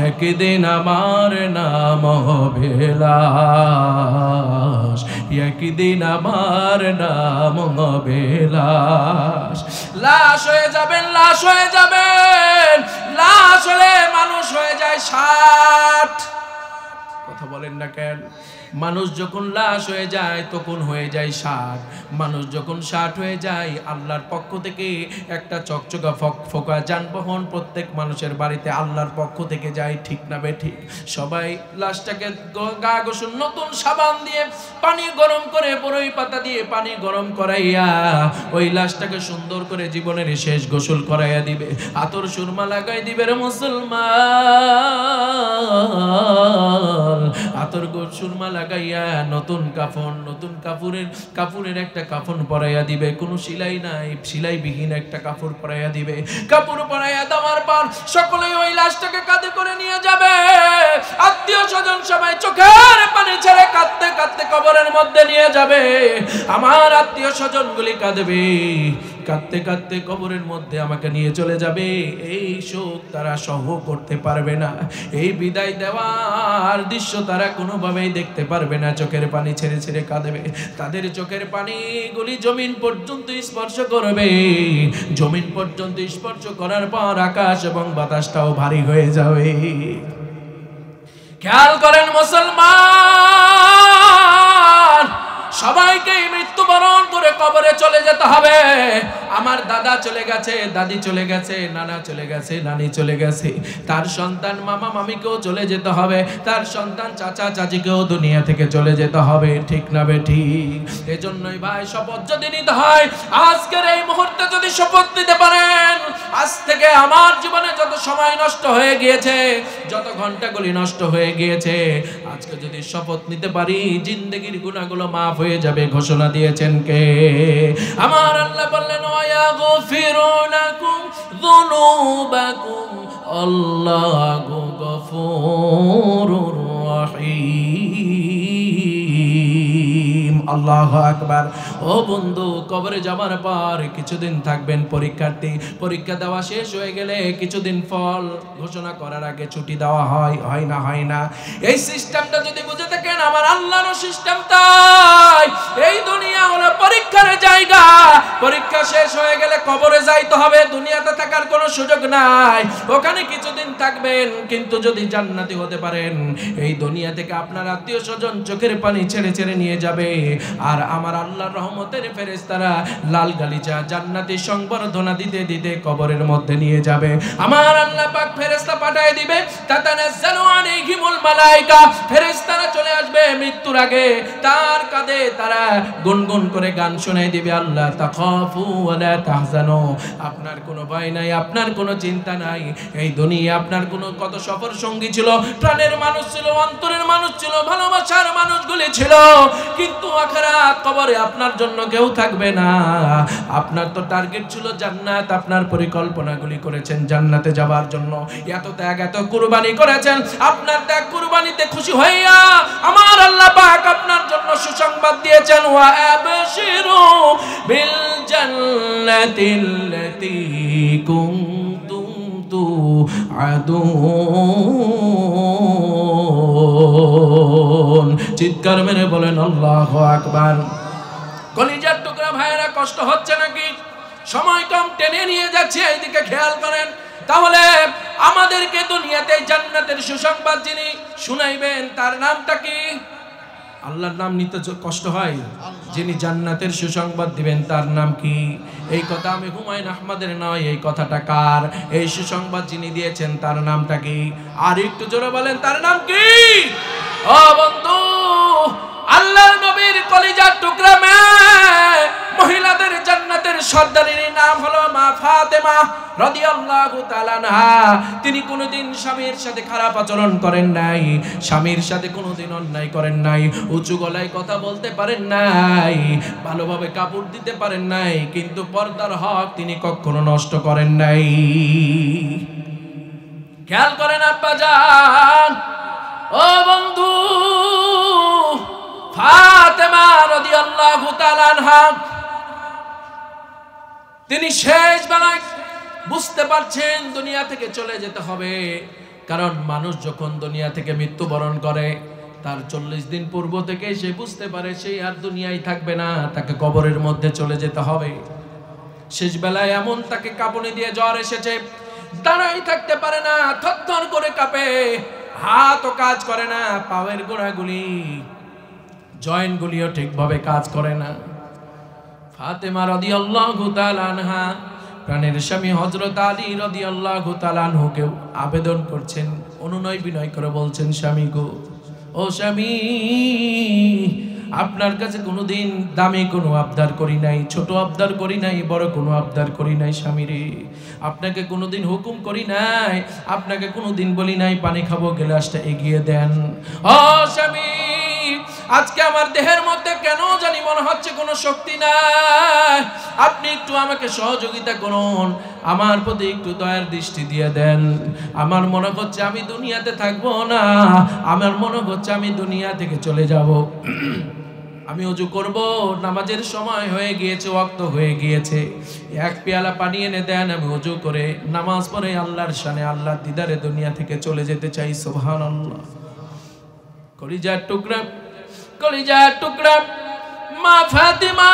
একদিন আমার নাম হবে লাশ, একদিন আমার নাম হবে লাশ। লাশ হয়ে যাবেন, লাশ হয়ে যাবেন। লাশ হলে মানুষ হয়ে যায় 60। কথা বলেন না কেন? মানুষ যখন লাশ হয়ে যায় তখন হয়ে যায় 60। মানুষ যখন 60 হয়ে যায়, আল্লাহর পক্ষ থেকে একটা চকচকা ফকফকা যানবাহন প্রত্যেক মানুষের বাড়িতে আল্লাহর পক্ষ থেকে যায়, ঠিক না বেঠিক? সবাই লাশটাকে গা গোসল নতুন সাবান দিয়ে পানি গরম করে, বড়ই পাতা দিয়ে পানি গরম করাইয়া ওই লাশটাকে সুন্দর করে জীবনের শেষ গোসল করাইয়া দিবে, আতর সুরমা লাগাই দিবে। রে মুসলমান, আতর সুরমা লাগাইয়া নতুন কাফন, নতুন কাপড়ের একটা কাফন পরাইয়া দিবে। কোনো সেলাই নাই, সেলাইবিহীন একটা কাপড় পরাইয়া দিবে। কাপড় পরাইয়া দেওয়ার পর সকলেই ওই লাশটাকে কাঁধে করে নিয়ে যাবে। আত্মীয় স্বজন সবাই চোখের পানি ছেড়ে কাঁদতে কাঁদতে কবরের মধ্যে নিয়ে যাবে। আমার আত্মীয় স্বজন গুলি কাঁদবে, কাঁদতে কাঁদতে কবরের মধ্যে আমাকে নিয়ে চলে যাবে। এই শোক তারা সহ করতে পারবে না, এই বিদায় দেওয়ার দৃশ্য তারা কোনোভাবেই দেখতে পারবে না। চোখের পানি ছেড়ে ছেড়ে কাঁদবে। তাদের চোখের পানিগুলি জমিন পর্যন্ত স্পর্শ করবে। জমিন পর্যন্ত স্পর্শ করার পর আকাশ এবং বাতাসটাও ভারী হয়ে যাবে। খেয়াল করেন মুসলমান, সবাইকে মৃত্যুবরণ করে কবরে চলে যেতে হবে। আমার দাদা চলে গেছে, দাদি চলে গেছে, নানা চলে গেছে, নানি চলে গেছে। তার সন্তান মামা মামিকেও চলে যেতে হবে, তার সন্তান চাচা চাচিকেও দুনিয়া থেকে চলে যেতে হবে, ঠিক না বেঠিক? এজন্যই ভাই শপথ যদি নিতে হয়, আজকের এই মুহূর্তে যদি শপথ নিতে পারেন, আজ থেকে আমার জীবনে যত সময় নষ্ট হয়ে গিয়েছে, যত ঘন্টাগুলি নষ্ট হয়ে গিয়েছে, আজকে যদি শপথ নিতে পারি, জিন্দেগির গুনাহগুলো মাফ হয়ে যাবে। ঘোষণা দিয়েছেন কে? আমার আল্লাহ বললেন ওয়ায়াগফিরু লাকুম যুনুবাকুম, আল্লাহু গফুরুর রহিম। আল্লাহু আকবার। ও বন্ধু, কবরে যাওয়ার পর কিছুদিন থাকবেন পরীক্ষার্থী। পরীক্ষা দেওয়া শেষ হয়ে গেলে কিছুদিন ফল ঘোষণা করার আগে ছুটি দেওয়া হয় না? হয় না? এই সিস্টেমটা যদি বুঝে থাকেন, আমার আল্লাহর সিস্টেম তাই। এই দুনিয়া হলো পরীক্ষার জায়গা। পরীক্ষা শেষ হয়ে গেলে কবরে যাইতে হবে, দুনিয়াতে থাকার কোনো সুযোগ নাই। ওখানে কিছুদিন থাকবেন, কিন্তু যদি জান্নাতি হতে পারেন, এই দুনিয়া থেকে আপনার আত্মীয় স্বজন চোখের পানি ছেড়ে ছেড়ে নিয়ে যাবে। আর আমার আল্লাহর রহমতের ফেরেশতারা লাল গালিচা জান্নাতি সংবর্ধনা দিতে দিতে কবরের মধ্যে নিয়ে যাবে। আমার আল্লাহ পাক ফেরেশতা পাঠিয়ে দিবে, তাতানাজ্জালু আলাইহিমুল মালায়েকা। ফেরেশতারা চলে আসবে মৃত্যুর আগে, তার কাঁধে তারা গুনগুন করে গান শোনায় দিবে, আল্লাহ তাখাফু ওয়ালা তাহজানু। আপনার কোনো ভয় নাই, আপনার কোনো চিন্তা নাই। এই দুনিয়া আপনার কোনো কত সফর সঙ্গী ছিল, প্রাণের মানুষ ছিল, অন্তরের মানুষ ছিল, ভালোবাসার মানুষগুলি ছিল, কিন্তু আখিরাত কবরে আপনার জন্য কেউ থাকবে না। আপনার তো টার্গেট ছিল জান্নাত, আপনার পরিকল্পনাগুলি করেছেন জান্নাতে যাবার জন্য, এত ত্যাগ এত কুরবানি করেছেন। আপনার ত্যাগ কুরবানিতে খুশি হইয়া আমার আল্লাহ পাক আপনার জন্য সুসংবাদ দিয়েছেন, ওয়া আবশিরু বিল জান্নাতিল্লাতী কুনতুম তুআদুন। চিৎকার মেরে বলেন আল্লাহু আকবার। কলিজার টুকরা ভাইয়েরা, কষ্ট হচ্ছে নাকি? সময় কম, টেনে নিয়ে যাচ্ছে, এইদিকে খেয়াল করেন। তাহলে আমাদেরকে দুনিয়াতে জান্নাতের সুসংবাদ যিনি শুনাইবেন, তার নামটা কি? আল্লাহর নাম নিতে কষ্ট হয়? যিনি জান্নাতের সুসংবাদ দিবেন তার নাম কি? এই কথা আমি হুমায়ুন আহমদের নয়, এই কথাটা কার? এই সুসংবাদ যিনি দিয়েছেন তার নামটা কি? আর একটু জোরে বলেন, তার নাম কি? ও বন্ধু, আল্লাহর নবীর কলিজার টুকরা মেয়ে, মহিলাদের জান্নাতের সর্দারিনীর নাম হলো মা ফাতেমা রাদিয়াল্লাহু তাআলা আনহা। তিনি কোনোদিন স্বামীর সাথে খারাপ আচরণ করেন নাই, স্বামীর সাথে কোনোদিন অন্যায় করেন নাই, উঁচু গলায় কথা বলতে পারেন নাই, ভালোভাবে কাপড় দিতে পারেন নাই, কিন্তু পর্দার হক তিনি কখনো নষ্ট করেন নাই। খেয়াল করেন আব্বাজান, ও বন্ধু, ফাতেমা রাদিয়াল্লাহু তাআলা আনহা তিনি শেষ বেলায় বুঝতে পারছেন দুনিয়া থেকে চলে যেতে হবে। কারণ মানুষ যখন দুনিয়া থেকে মৃত্যুবরণ করে তার 40 দিন পূর্ব থেকে সে বুঝতে পারে সে আর দুনিয়ায় থাকবে না, তাকে কবরের মধ্যে চলে যেতে হবে। শেষ বেলায় এমন তাকে কাঁপুনি দিয়ে জ্বর এসেছে, দাঁড়াই থাকতে পারে না, থরথর করে কাঁপে, হাতও কাজ করে না, পায়ের গোড়াগুলি জয়েন্টগুলিও ঠিকভাবে কাজ করে না। ফাতেমা রাদিয়াল্লাহু তাআলা আনহা প্রাণের স্বামী হযরত আলী রাদিয়াল্লাহু তাআলা আনহুকে আবেদন করছেন, অনুনয় বিনয় করে বলছেন, স্বামী গো, ও স্বামী, আপনার কাছে কোনোদিন দামি কোনো আবদার করি নাই, ছোট আবদার করি নাই, বড় কোনো আবদার করি নাই। স্বামী রে, আপনাকে কোনোদিন হুকুম করি নাই, আপনাকে কোনোদিন বলি নাই পানি খাবো, গ্লাসটা এগিয়ে দেন। ও স্বামী, আজকে আমার দেহের মধ্যে কেন জানি মনে হচ্ছে কোনো শক্তি নাই, আপনি একটু আমাকে সহযোগিতা করুন, আমার প্রতি একটু দয়ার দৃষ্টি দিয়ে দেন। আমার মনে হচ্ছে আমি দুনিয়াতে থাকবো না, আমার মনে হচ্ছে আমি দুনিয়া থেকে চলে যাব। আমি ওযু করব, নামাজের সময় হয়ে গিয়েছে, ওয়াক্ত হয়ে গিয়েছে, এক পেয়ালা পানি এনে দেন, আমি ওযু করে নামাজ পড়ে আল্লাহর শানে, আল্লাহর দিদারে দুনিয়া থেকে চলে যেতে চাই। সুবহানাল্লাহ। কলিজার টুকরা, কলিজার টুকরা মা ফাতেমা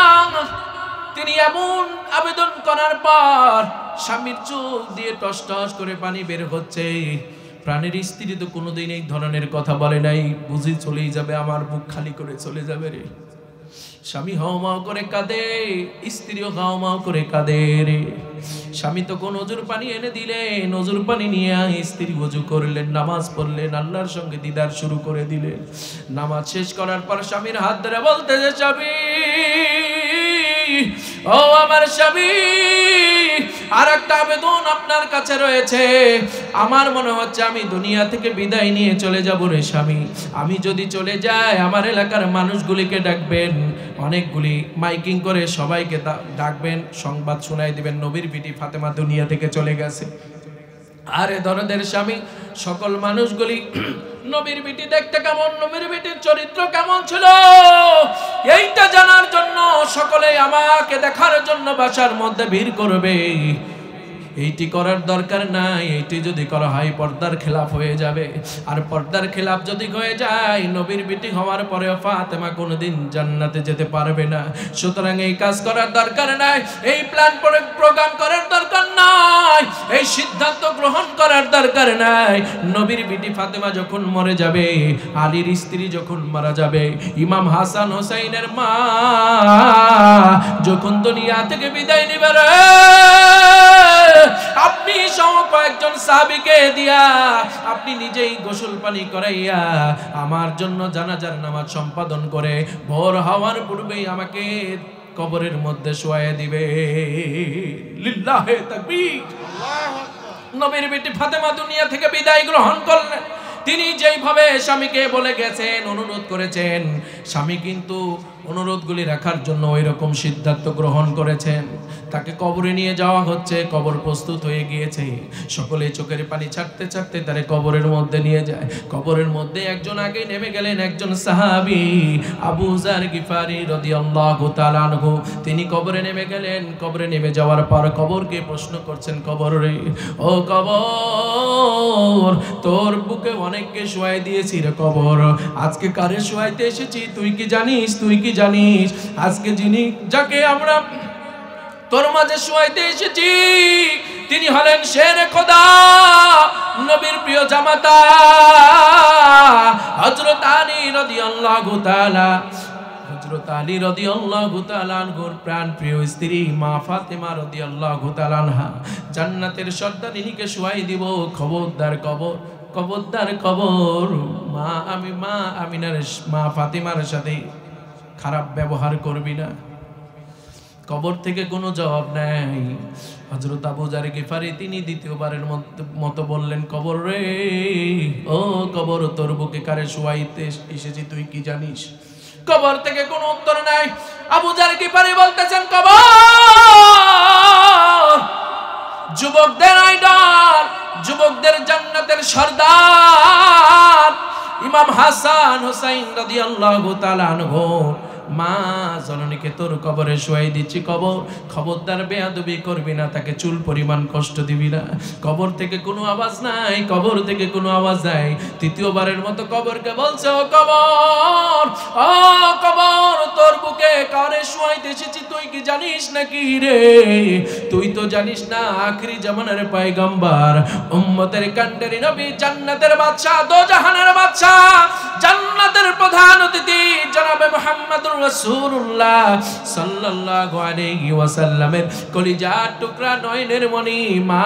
তিনি এমন আবেদন করার পর স্বামীর চোখ দিয়ে টস টস করে পানি বের হচ্ছে। প্রাণের স্ত্রী তো কোনোদিন এই ধরনের কথা বলে নাই, বুঝি চলেই যাবে, আমার বুক খালি করে চলে যাবে রে। স্বামী হাওমাও করে কাঁদে, স্ত্রীও হাওমাও করে কাঁদে রে। স্বামী তখন ওজুর পানি এনে দিলেন, ওজুর পানি নিয়ে স্ত্রী ওযু করলেন, নামাজ পড়লেন, আল্লাহর সঙ্গে দিদার শুরু করে দিলেন। নামাজ শেষ করার পর স্বামীর হাত ধরে বলতে যে, স্বামী, ও আমার স্বামী, আর একটা আবেদন আপনার কাছে রয়েছে। আমার মনে হচ্ছে আমি দুনিয়া থেকে বিদায় নিয়ে চলে যাব রে স্বামী। আমি যদি চলে যাই, আমার এলাকার মানুষগুলিকে ডাকবেন, অনেকগুলি মাইকিং করে সবাইকে ডাকবেন, সংবাদ শোনাই দিবেন নবীর বিটি ফাতেমা দুনিয়া থেকে চলে গেছে। আরে দরদের স্বামী, সকল মানুষগুলি নবীর বিটি দেখতে কেমন, নবীর বিটির চরিত্র কেমন ছিল, এইটা জানার জন্য সকলে আমাকে দেখার জন্য বাসার মধ্যে ভিড় করবে। এইটি করার দরকার নাই, এইটি যদি করা হয় পর্দার খেলাফ হয়ে যাবে, আর পর্দার খেলাফ যদি হয়ে যায়, নবীর বিটি হওয়ার পরে ফাতেমা কোনোদিন জান্নাতে যেতে পারবে না। সুতরাং এই কাজ করার দরকার নাই, এই প্ল্যান প্রোগ্রাম করার দরকার নাই, এই সিদ্ধান্ত গ্রহণ করার দরকার নাই। নবীর বিটি ফাতেমা যখন মরে যাবে, আলীর স্ত্রী যখন মারা যাবে, ইমাম হাসান হোসাইনের মা যখন দুনিয়া থেকে বিদায় নিবে, আপনি সহ কয়েকজন সাহাবীকে দিয়া আপনি নিজেই গোসল পানি করাইয়া আমার জন্য জানাজার নামাজ সম্পাদন করে ভোর হওয়ার পূর্বেই আমাকে কবরের মধ্যে শোয়াইয়া দিবে। লিল্লাহে তাকবীর। নবীর বিটি ফাতেমা দুনিয়া থেকে বিদায় গ্রহণ করলেন। তিনি যেইভাবে স্বামীকে বলে গেছেন, অনুরোধ করেছেন, স্বামী কিন্তু অনুরোধগুলি রাখার জন্য ওই রকম সিদ্ধান্ত গ্রহণ করেছেন। তাকে কবরে নিয়ে যাওয়া হচ্ছে, কবর প্রস্তুত হয়ে গিয়েছে, সকলে চোখের পানি ছাড়তে ছাড়তে তারে কবরের মধ্যে নিয়ে যায়। কবরের মধ্যে একজন আগে নেমে গেলেন, একজন সাহাবী আবু যার গিফারি রাদিয়াল্লাহু তাআলা আনহু। তিনি কবরে নেমে গেলেন। কবরে নেমে যাওয়ার পর কবরকে প্রশ্ন করছেন, কবর রে, ও কবর, তোর বুকে অনেককে শোয়াই দিয়েছি রে কবর, আজকে কারে শোয়াইতে এসেছি তুই কি জানিস? তুই কি জানিস আজকে যিনি যাকে আমরা তোর মাঝে শোয়াইতে এসেছি তিনি হলেন শেরে খোদা, নবীর প্রিয় জামাতা হযরত আলী রাদিয়াল্লাহু তাআলা, হযরত আলী রাদিয়াল্লাহু তাআলা আনহুর প্রাণ প্রিয় স্ত্রী মা ফাতেমা রাদিয়াল্লাহু তাআলা আনহা জান্নাতের সর্দারিনীকে শোয়াই দিব। খবরদার কবর, খবরদার কবর, মা আমিনার মা ফাতেমার সাথে খারাপ ব্যবহার করবি না। কবর থেকে কোনো জবাব নাই। হযরত আবু যার গিফারি তিনি দ্বিতীয়বারের মতো বললেন, কবর রে, ও কবর, তোর বুকে কারে শোয়াইতে এসেছি তুই কি জানিস? কবর থেকে কোনো উত্তর নাই। আবু যার গিফারি বলতেছেন, কবর যুবকদের আইডল, যুবকদের জান্নাতের সর্দার ইমাম হাসান হুসাইন রাদিয়াল্লাহু তাআলা আনহু মা জননীকে তোর কবরে শোয়াই দিচ্ছি। কবর, খবরদার বেয়াদবি করবি না, তাকে চুল পরিমাণ কষ্ট দিবি না। কবর থেকে কোনো আওয়াজ নাই, কবর থেকে কোনো আওয়াজ নাই। তৃতীয়বারের মতো কবরকে বলছে, ও কবর, ও কবর, তোর বুকে কারে শোয়াইতে এসেছি তুই কি জানিস নাকি রে? তুই তো জানিস না আখরি জামানার পয়গম্বর, উম্মতের কান্ডারি নবী, জান্নাতের বাদশা, দোজাহানের বাদশা, জান্নাতের প্রধান অতিথি জনাবে মুহাম্মদুর রাসূলুল্লাহ সাল্লাল্লাহু আলাইহি ওয়াসাল্লামের কলিজার টুকরা নয়নের মণি মা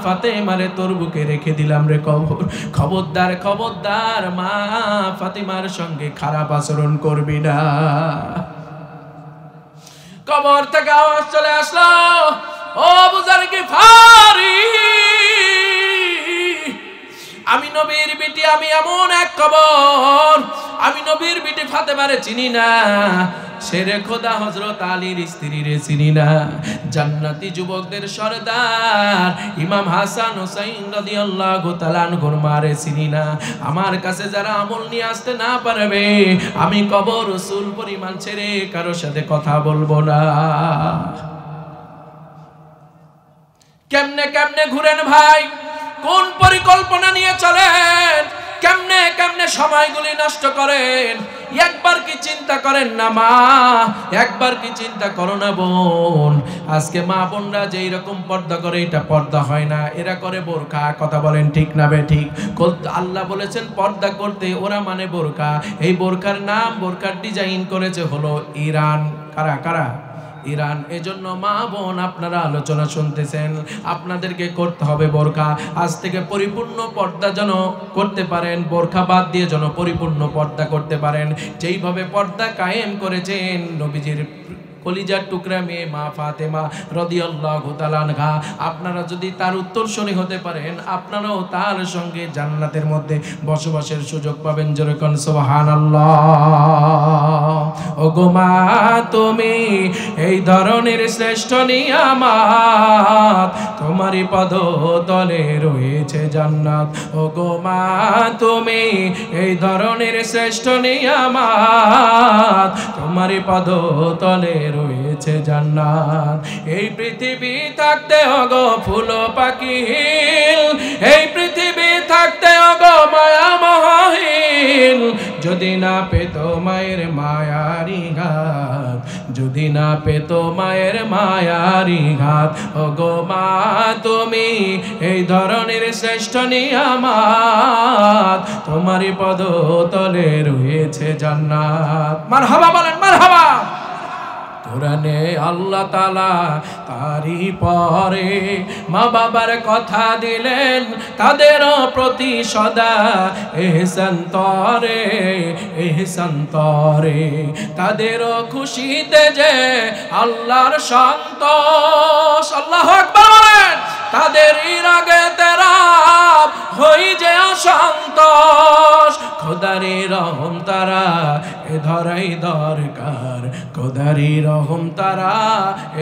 ফাতেমারে তোর বুকে রেখে দিলাম রে কবর। খবরদার, খবরদার, মা ফাতেমার সঙ্গে খারাপ আচরণ করবি না। কবর থেকে আওয়াজ চলে আসলো, ও আবু যার গিফারি, আমি নবীর বিটি, আমি এমন এক কবর, আমি নবীর বিটি ফাতেমারে চিনি না, শেরে খোদা হযরত আলীর স্ত্রীরে চিনি না, জান্নাতি যুবকদের সরদার ইমাম হাসান হুসাইন রাদিয়াল্লাহু তাআলা আনহুর মারে চিনি না। আমার কাছে যারা আমল নিয়ে আসতে না পারবে, আমি কবর রাসূল পরিমাণ ছেড়ে কারোর সাথে কথা বলবো না। কেমনে কেমনে ঘুরেন ভাই, কোন পরিকল্পনা নিয়ে চলেন, কেমনে কেমনে সময়গুলি নষ্ট করেন, একবার কি চিন্তা করেন না মা, একবার কি চিন্তা করো না বোন? আজকে মা বোনরা যেই রকম পর্দা করে, এটা পর্দা হয় না, এরা করে বোরকা। কথা বলেন ঠিক না বে ঠিক? আল্লাহ বলেছেন পর্দা করতে, ওরা মানে বোরকা। এই বোরকার নাম, বোরকার ডিজাইন করেছে হলো ইরান। কারা কারা? ইরান। এজন্য মা বোন আপনারা আলোচনা শুনতেছেন, আপনাদেরকে করতে হবে বোরকা। আজ থেকে পরিপূর্ণ পর্দা যেন করতে পারেন, বোরকা বাদ দিয়ে যেন পরিপূর্ণ পর্দা করতে পারেন। যেইভাবে পর্দা কায়েম করেছেন নবীজির কলিজার টুকরা মেয়ে মা ফাতেমা রাদিয়াল্লাহু তাআলা আনহা, আপনারা যদি তার উত্তরসূরি হতে পারেন, আপনারাও তার সঙ্গে জান্নাতের মধ্যে বসবাসের সুযোগ পাবেন। যেরকম সুবহানাল্লাহ। ওগো মা, তুমি এই ধরনের শ্রেষ্ঠ নিয়ামত, তোমারই পদতলে রয়েছে জান্নাত। ওগো মা, তুমি এই ধরনের শ্রেষ্ঠ নিয়ামত, তোমারই পদতলে রয়েছে জান্নাত। এই পৃথিবী থাকতে ওগো ফুল পাখি, এই পৃথিবী থাকতে ওগো মায়া মহিন, যদি না পেত মায়ের মায়ারি ঘাত, যদি না পেত মায়ের মায়ারি ঘাত। ওগো মা, তুমি এই ধরনের শ্রেষ্ঠ নিয়ামত, তোমারই পদতলে রয়েছে জান্নাত। মারহাবা বলেন, মারহাবা। কোরআনে আল্লাহ তাআলা তারই পরে মা বাবার কথা দিলেন, তাদের প্রতি সদা ইহসান তরে, ইহসান তরে। তাদের খুশিতে যে আল্লাহর সন্তোষ। আল্লাহু আকবার বলেন। তাদের রাগে তেরা হই যে অসন্তোষ, খোদারি রহম তারা এ ধরাই দরকার, খোদারি রহম তারা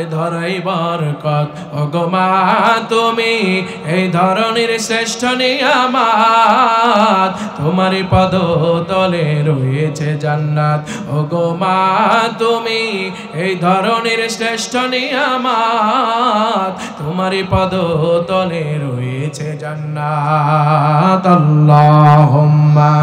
এ ধরাই বরকত। ওগো মা, তুমি এই ধরনের শ্রেষ্ঠ নিয়ামত, তোমারই পদতলে রয়েছে জান্নাত। ওগো মা, তুমি এই ধরনের শ্রেষ্ঠ নিয়ামত, তোমারই পদতলে রয়েছে জান্নাত। আল্লাহুম্মা